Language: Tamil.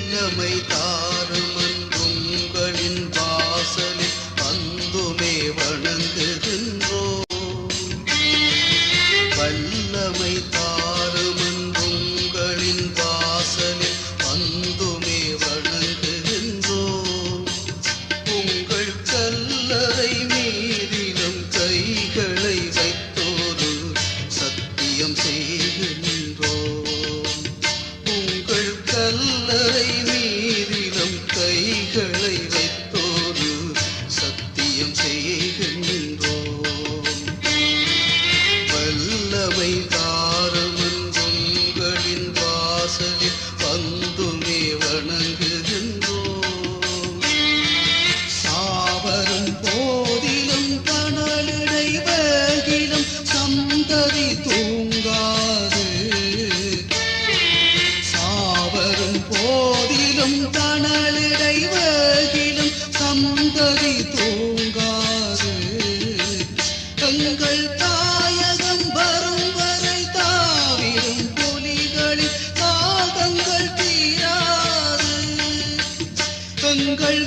வல்லமை தாருமன் உங்களின் வாசலில் வந்துமே வணங்குகின்றோம். வல்லமை தாருமன் உங்களின் வாசலில் வந்துமே வணங்குகின்றோம். உங்கள் கல்லறை மீதிலும் கைகளை வைத்தோரு சத்தியம் செய்கின்றோம். உங்கள் கல்லறை மீதிலும் கைகளை வைத்தோரு சத்தியம் செய்கின்றோம். வல்லமை தாருமன் உங்களின் வாசலில் வந்துமே வணங்குகின்றோம். சாவரும் போதிலும் கனலிடை வேகிலும் சந்ததி தூங்காது. சாவரும் போதிலும் கனலிடை வேகிலும் சந்ததி தூங்காது. எங்கள் தாயகம் வரும் வரை தாவிடும் புலிகளின் தாகங்கள் தீராது. எங்கள்